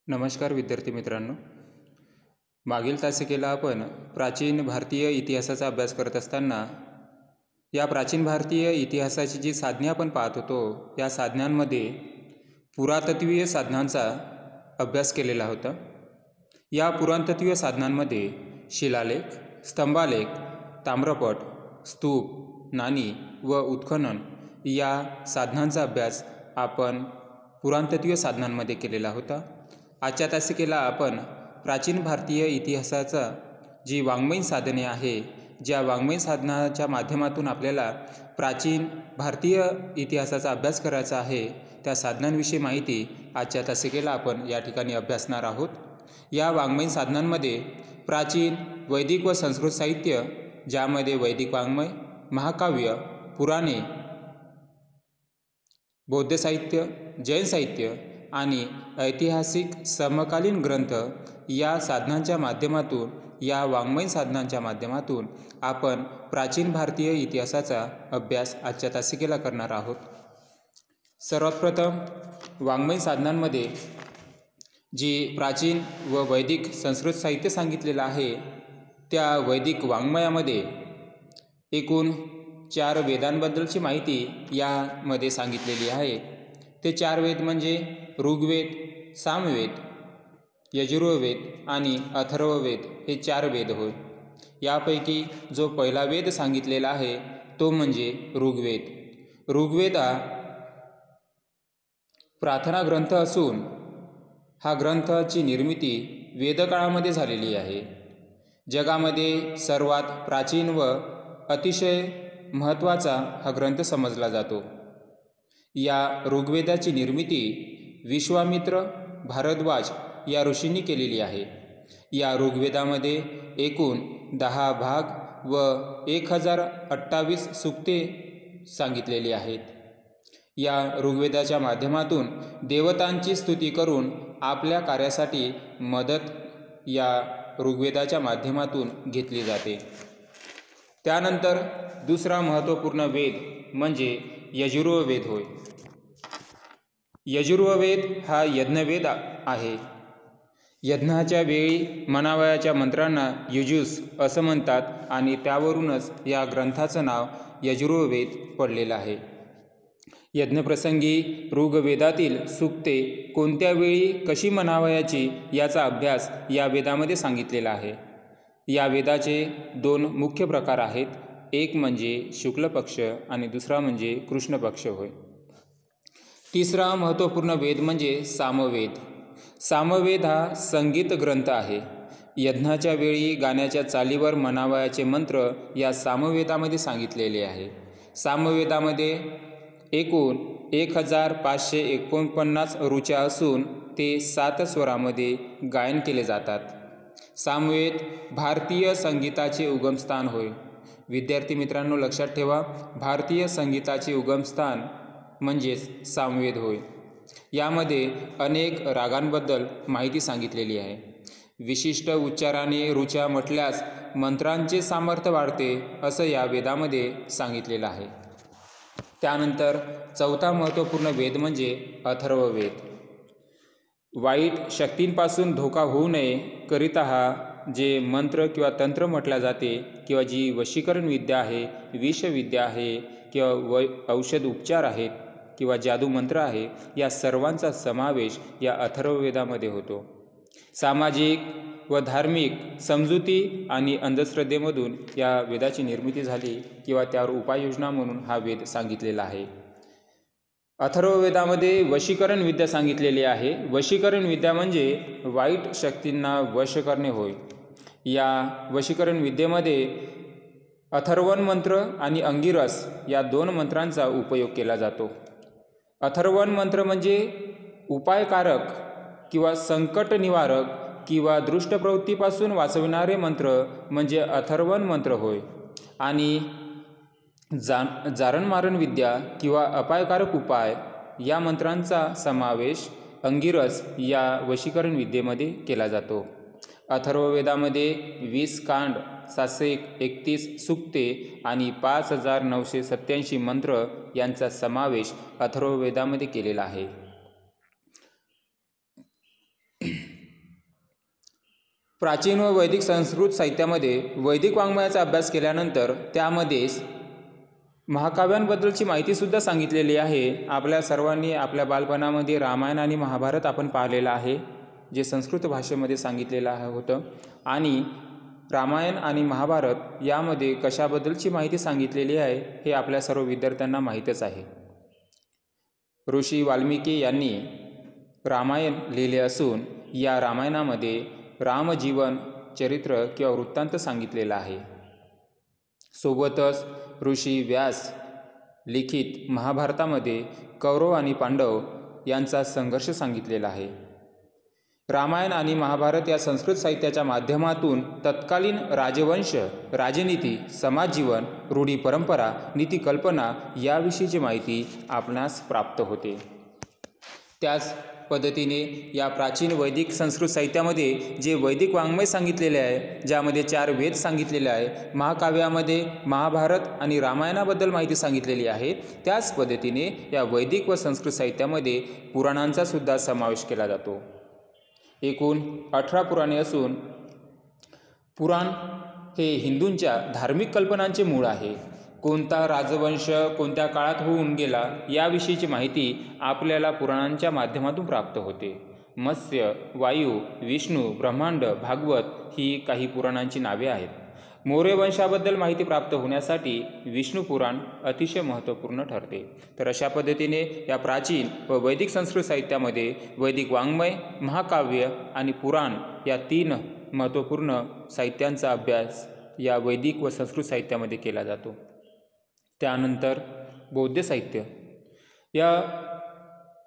नमस्कार विद्यार्थी मित्रांनो, मागील तासिकेला आपण प्राचीन भारतीय इतिहासाचा अभ्यास करत असताना या प्राचीन भारतीय इतिहासाची जी साधने आपण पाहत होतो, या साधनांमध्ये पुरातत्वीय साधनांचा अभ्यास केलेला होता। या पुरातत्वीय साधनांमध्ये शिलालेख, स्तंभालेख, ताम्रपट, स्तूप, नाणी व उत्खनन या साधनांचा अभ्यास आपण पुरातत्वीय साधनांमध्ये केलेला होता। आजच्या तासिकेला आपण प्राचीन भारतीय इतिहासाचा जी वाङ्मयीन साधने आहे, ज्या वाङ्मयीन साधनाच्या माध्यमातून आपल्याला प्राचीन भारतीय इतिहासाचा अभ्यास करायचा आहे, त्या साधनांविषयी माहिती आजच्या तासिकेला आपण या ठिकाणी अभ्यासणार आहोत। या वाङ्मयीन साधनांमध्ये प्राचीन वैदिक व संस्कृत साहित्य, ज्यामध्ये वैदिक वाङ्मय, महाकाव्य, पुराणे, बौद्ध साहित्य, जैन साहित्य आणि ऐतिहासिक समकालीन ग्रंथ या साधनांच्या माध्यमातून, या वाङ्मयीन साधनांच्या माध्यमातून आपण प्राचीन भारतीय इतिहासाचा अभ्यास आजच्या तासिकेला करणार आहोत। सर्वात प्रथम वाङ्मयीन साधनांमध्ये जी प्राचीन व वैदिक संस्कृत साहित्य सांगितलेलं आहे, त्या वैदिक वाङ्मयामध्ये एकूण 4 वेदांबद्दलची माहिती यामध्ये सांगितलेली आहे। ते 4 वेद म्हणजे ऋग्वेद, सामवेद, यजुर्वेद आणि अथर्ववेद हे 4 वेद होय। यापैकी जो पहिला वेद सांगितलेला आहे तो म्हणजे ऋग्वेद। ऋग्वेद हा प्रार्थना ग्रंथ असून हा ग्रंथाची निर्मिती वेदकाळामध्ये झालेली आहे। जगामध्ये सर्वात प्राचीन व अतिशय महत्त्वाचा हा ग्रंथ समजला जातो। या ऋग्वेदाची निर्मिती विश्वामित्र, भारद्वाज या ऋषींनी केलेली आहे। या ऋग्वेदामध्ये एकूण 10 भाग व 1028 सूक्ते सांगितलेली आहेत। या ऋग्वेदाच्या माध्यमातून देवतांची स्तुती करून आपल्या कार्यासाठी मदत या ऋग्वेदाच्या माध्यमातून घेतली जाते। त्यानंतर दुसरा महत्त्वपूर्ण वेद म्हणजे यजुर्वेद होय। यजुर्वेद हा यज्ञवेद आहे। यज्ञाच्या वेळी म्हणावयाच्या मंत्रांना युजुस असं म्हणतात आणि त्यावरूनच या ग्रंथाचं नाव यजुर्वेद पडलेलं आहे। यज्ञप्रसंगी ऋग्वेदातील सूक्ते कोणत्या वेळी कशी म्हणावयाची याचा अभ्यास या वेदामध्ये सांगितलेला आहे। या वेदाचे 2 मुख्य प्रकार आहेत, एक म्हणजे शुक्ल पक्ष आणि दुसरा म्हणजे कृष्ण पक्ष होय। तिसरा महत्त्वपूर्ण वेद म्हणजे सामवेद। सामवेद हा संगीत ग्रंथ आहे। यज्ञाच्या वेळी गाण्याच्या चालीवर म्हणावयाचे मंत्र या सामवेदामध्ये सांगितलेले आहे। सामवेदामध्ये एकूण 1549 ऋचा असून ते 7 स्वरामध्ये गायन केले जातात। सामवेद भारतीय संगीताचे उगमस्थान होय। विद्यार्थी मित्रांनो, लक्षात ठेवा, भारतीय संगीताचे उगमस्थान म्हणजेच सामवेद होय। यामध्ये अनेक रागांबद्दल माहिती सांगितलेली आहे। विशिष्ट उच्चाराने ऋचा म्हटल्यास मंत्रांचे सामर्थ्य वाढते असं या वेदामध्ये सांगितलेलं आहे। त्यानंतर चौथा महत्त्वपूर्ण वेद म्हणजे अथर्ववेद। वाईट शक्तींपासून धोका होऊ नये करिता हा जे मंत्र किंवा तंत्र म्हटल्या जाते, किंवा जी वशीकरण विद्या आहे, विषविद्या आहे, किंवा औषध उपचार आहेत, किंवा जादू मंत्र आहे, या सर्वांचा समावेश या अथर्ववेदामध्ये होतो। सामाजिक व धार्मिक समजुती आणि अंधश्रद्धेमधून या वेदाची निर्मिती झाली किंवा त्यावर उपाययोजना म्हणून हा वेद सांगितलेला आहे। अथर्ववेदामध्ये वशीकरण विद्या सांगितलेली आहे। वशीकरण विद्या म्हणजे वाईट शक्तींना वश करणे होय। या वशीकरण विद्येमध्ये अथर्वण मंत्र आणि अंगिरस या 2 मंत्रांचा उपयोग केला जातो। अथर्वण मंत्र म्हणजे उपायकारक किंवा संकट निवारक किंवा दृष्ट प्रवृत्तीपासून वाचविणारे मंत्र म्हणजे अथर्वण मंत्र होय। आणि जारणमारण विद्या किंवा अपायकारक उपाय या मंत्रांचा समावेश अंगिरस या वशीकरण विद्येमध्ये केला जातो। अथर्ववेदामध्ये 20 कांड, 731 सूक्ते आणि 5987 मंत्र यांचा समावेश अथर्ववेदामध्ये केलेला आहे। प्राचीन व वैदिक संस्कृत साहित्यामध्ये वैदिक वाङ्मयाचा अभ्यास केल्यानंतर त्यामध्येच महाकाव्यांबद्दलची माहितीसुद्धा सांगितलेली आहे। आपल्या सर्वांनी आपल्या बालपणामध्ये रामायण आणि महाभारत आपण पाहिलेलं आहे, जे संस्कृत भाषेमध्ये सांगितलेलं होतं। आणि रामायण आणि महाभारत यामध्ये कशाबद्दलची माहिती सांगितलेली आहे हे आपल्या सर्व विद्यार्थ्यांना माहीतच आहे। ऋषी वाल्मिकी यांनी रामायण लिहिले असून या रामायणामध्ये रामजीवन चरित्र किंवा वृत्तांत सांगितलेला आहे। सोबतच ऋषी व्यास लिखित महाभारतामध्ये कौरव आणि पांडव यांचा संघर्ष सांगितलेला आहे। रामायण आणि महाभारत या संस्कृत साहित्याच्या माध्यमातून तत्कालीन राजवंश, राजनीती, समाजजीवन, रूढी परंपरा, नीती कल्पना याविषयीची माहिती आपणास प्राप्त होते। त्याच पद्धतीने या प्राचीन वैदिक संस्कृत साहित्यामध्ये जे वैदिक वाङ्मय सांगितलेले आहे, ज्यामध्ये 4 वेद सांगितलेले आहे, महाकाव्यामध्ये महाभारत आणि रामायणाबद्दल माहिती सांगितलेली आहे, त्याच पद्धतीने या वैदिक व संस्कृत साहित्यामध्ये पुराणांचा सुद्धा समावेश केला जातो। एकूण 18 पुराणे असून पुराण हे हिंदूंच्या धार्मिक कल्पनांचे मूळ आहे। कोणता राजवंश कोणत्या काळात होऊन गेला याविषयीची माहिती आपल्याला पुराणांच्या माध्यमातून प्राप्त होते। मत्स्य, वायू, विष्णू, ब्रह्मांड, भागवत ही काही पुराणांची नावे आहेत। मौर्य वंशाबद्दल माहिती प्राप्त होण्यासाठी विष्णू पुराण अतिशय महत्त्वपूर्ण ठरते। तर अशा पद्धतीने या प्राचीन व वैदिक संस्कृत साहित्यामध्ये वैदिक वाङ्मय, महाकाव्य आणि पुराण या 3 महत्त्वपूर्ण साहित्यांचा अभ्यास या वैदिक व संस्कृत साहित्यामध्ये केला जातो। त्यानंतर बौद्ध साहित्य, या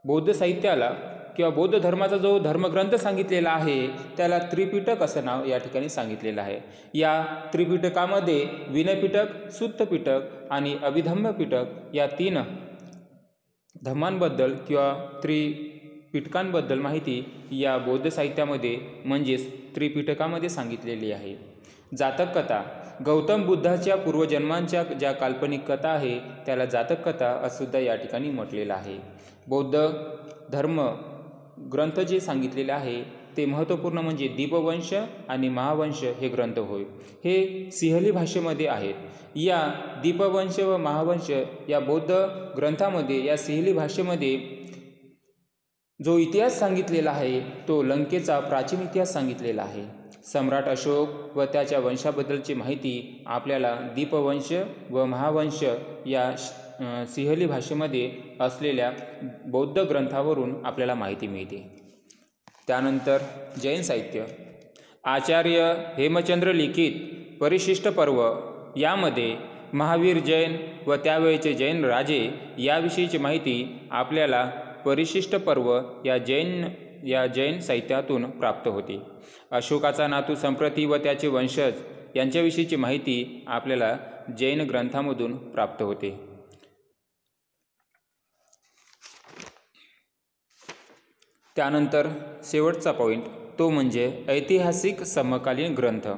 बौद्ध साहित्याला किंवा बौद्ध धर्माचा जो धर्मग्रंथ सांगितलेला आहे त्याला त्रिपिटक असं नाव या ठिकाणी सांगितलेलं आहे। या त्रिपिटकामध्ये विनयपिटक, सुत्तपिटक आणि अभिधम्म पिटक या 3 धम्मांबद्दल किंवा त्रिपिटकांबद्दल माहिती या बौद्ध साहित्यामध्ये म्हणजेच त्रिपिटकामध्ये सांगितलेली आहे। जातक कथा, गौतम बुद्धाच्या पूर्वजन्मांच्या ज्या काल्पनिक कथा आहे त्याला जातक कथा असं सुद्धा या ठिकाणी म्हटलेलं आहे। बौद्ध धर्म ग्रंथ जे सांगितलेले आहे ते महत्त्वपूर्ण म्हणजे दीपवंश आणि महावंश हे ग्रंथ होय। हे सिंहली भाषेमध्ये आहेत। या दीपवंश व महावंश या बौद्ध ग्रंथामध्ये या सिंहली भाषेमध्ये जो इतिहास सांगितलेला आहे तो लंकेचा प्राचीन इतिहास सांगितलेला आहे। सम्राट अशोक व त्याच्या वंशाबद्दलची माहिती आपल्याला दीपवंश व महावंश या सिंहली भाषेमध्ये असलेल्या बौद्ध ग्रंथावरून आपल्याला माहिती मिळते। त्यानंतर जैन साहित्य, आचार्य हेमचंद्र लिखित परिशिष्ट पर्व यामध्ये महावीर जैन व त्यावेळेचे जैन राजे याविषयीची माहिती आपल्याला परिशिष्ट पर्व या जैन साहित्यातून प्राप्त होते। अशोकाचा नातू संप्रती व त्याचे वंशज यांच्याविषयीची माहिती आपल्याला जैन ग्रंथामधून प्राप्त होते। त्यानंतर शेवटचा पॉईंट तो म्हणजे ऐतिहासिक समकालीन ग्रंथ।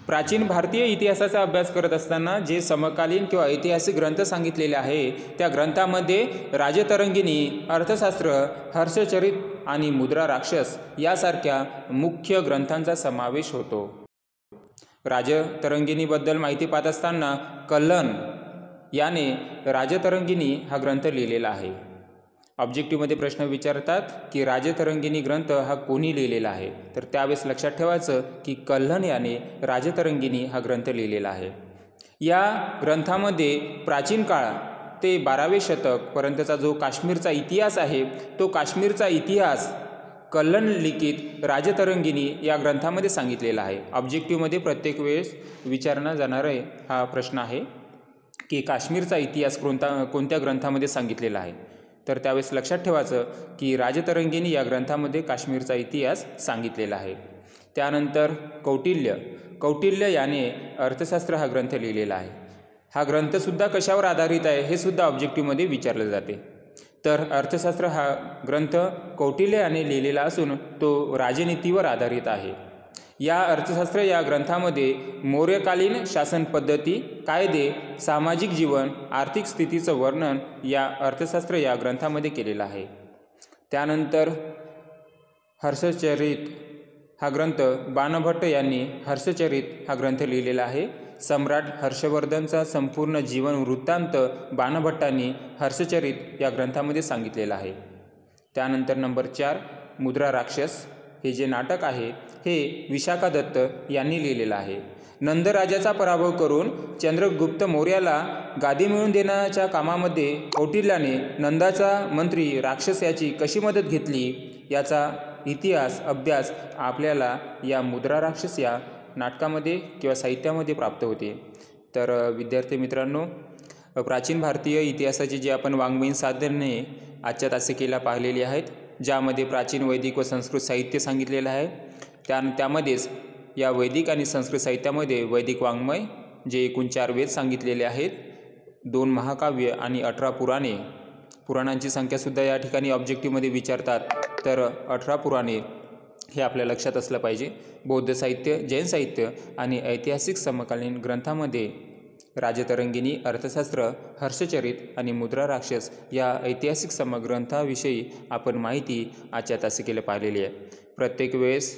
प्राचीन भारतीय इतिहासाचा अभ्यास करत असताना जे समकालीन किंवा ऐतिहासिक ग्रंथ सांगितलेले आहे त्या ग्रंथामध्ये राजतरंगिणी, अर्थशास्त्र, हर्षचरित आणि मुद्रा राक्षस यासारख्या मुख्य ग्रंथांचा समावेश होतो। राजतरंगिणीबद्दल माहिती पाहत असताना कल्हण याने राजतरंगिणी हा ग्रंथ लिहिलेला आहे। ऑब्जेक्टिव्हमध्ये प्रश्न विचारतात की राजतरंगिणी ग्रंथ हा कोणी लिहिलेला आहे, तर त्यावेळेस लक्षात ठेवायचं की कल्हण याने राजतरंगिणी हा ग्रंथ लिहिलेला आहे। या ग्रंथामध्ये प्राचीन काळ ते 12वे शतक पर्यंतचा जो काश्मीरचा इतिहास आहे तो काश्मीरचा इतिहास कल्हण लिखित राजतरंगिणी या ग्रंथामध्ये सांगितलेला आहे। ऑब्जेक्टिव्हमध्ये प्रत्येक वेळेस विचारला जाणारा हा प्रश्न आहे की काश्मीरचा इतिहास कोणत्या ग्रंथामध्ये सांगितलेला आहे, तर त्यावेळेस लक्षात ठेवायचं की राजतरंगिणी या ग्रंथामध्ये काश्मीरचा इतिहास सांगितलेला आहे। त्यानंतर कौटिल्य याने अर्थशास्त्र हा ग्रंथ लिहिलेला आहे। हा ग्रंथसुद्धा कशावर आधारित आहे हे सुद्धा ऑब्जेक्टिव्हमध्ये विचारले जाते। तर अर्थशास्त्र हा ग्रंथ कौटिल्य याने लिहिलेला असून तो राजनीतीवर आधारित आहे। या अर्थशास्त्र या ग्रंथामध्ये मौर्यकालीन शासन पद्धती, कायदे, सामाजिक जीवन, आर्थिक स्थितीचं वर्णन या अर्थशास्त्र या ग्रंथामध्ये केलेलं आहे। त्यानंतर हर्षचरित हा ग्रंथ बाणभट्ट यांनी हर्षचरित हा ग्रंथ लिहिलेला आहे. सम्राट हर्षवर्धनचा संपूर्ण जीवन वृत्तांत बाणभट्टांनी हर्षचरित या ग्रंथामध्ये सांगितलेला आहे. त्यानंतर नंबर 4 मुद्रा राक्षस हे जे नाटक आहे हे विशाखा दत्त यांनी लिहिलेलं आहे. नंदराजाचा पराभव करून चंद्रगुप्त मौर्याला गादी मिळवून देण्याच्या कामामध्ये कौटिल्याने नंदाचा मंत्री राक्षस याची कशी मदत घेतली याचा इतिहास अभ्यास आपल्याला या मुद्रा राक्षस या नाटकामध्ये किंवा साहित्यामध्ये प्राप्त होते. तर विद्यार्थी मित्रांनो, प्राचीन भारतीय इतिहासाची जी आपण वाङ्मयीन साधने आजच्या तासिकेला पाहिलेली आहेत, ज्यामध्ये प्राचीन वैदिक व संस्कृत साहित्य सांगितलेलं आहे. त्यामध्येच या वैदिक आणि संस्कृत साहित्यामध्ये वैदिक वाङ्मय जे एकूण 4 वेद सांगितलेले आहेत, 2 महाकाव्य आणि 18 पुराणे. पुराणांची संख्यासुद्धा या ठिकाणी ऑब्जेक्टिव्हमध्ये विचारतात. तर 18 पुराणे हे आपल्या लक्षात असलं पाहिजे. बौद्ध साहित्य, जैन साहित्य आणि ऐतिहासिक समकालीन ग्रंथामध्ये राजतरंगिणी, अर्थशास्त्र, हर्षचरित आणि मुद्रा राक्षस या ऐतिहासिक समग्रंथाविषयी आपण माहिती आजच्या तासिकेला पाहिलेली आहे. प्रत्येक वेळेस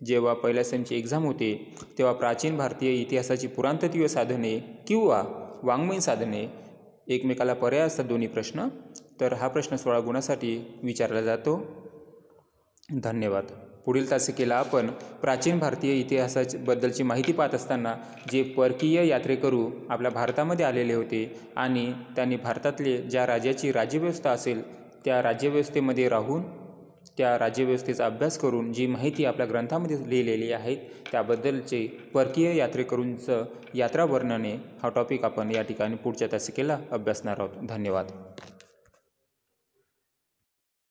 जेव्हा पहिल्या सेमची एक्झाम होते तेव्हा प्राचीन भारतीय इतिहासाची पुरातत्त्वीय साधने किंवा वाङ्मयीन साधने एकमेकाला पर्याय असतात दोन्ही प्रश्न. तर हा प्रश्न 16 गुणासाठी विचारला जातो. धन्यवाद. पुढील तासिकेला आपण प्राचीन भारतीय इतिहासाबद्दलची माहिती पाहत असताना जे परकीय यात्रेकरू आपल्या भारतामध्ये आलेले होते आणि त्यांनी भारतातले ज्या राज्याची राज्यव्यवस्था असेल त्या राज्यव्यवस्थेमध्ये राहून त्या राज्यव्यवस्थेचा अभ्यास करून जी माहिती आपल्या ग्रंथामध्ये लिहिलेली आहे त्याबद्दलचे परकीय यात्रेकरूंचं यात्रा वर्णने हा टॉपिक आपण या ठिकाणी पुढच्या तासिकेला अभ्यासणार आहोत. धन्यवाद.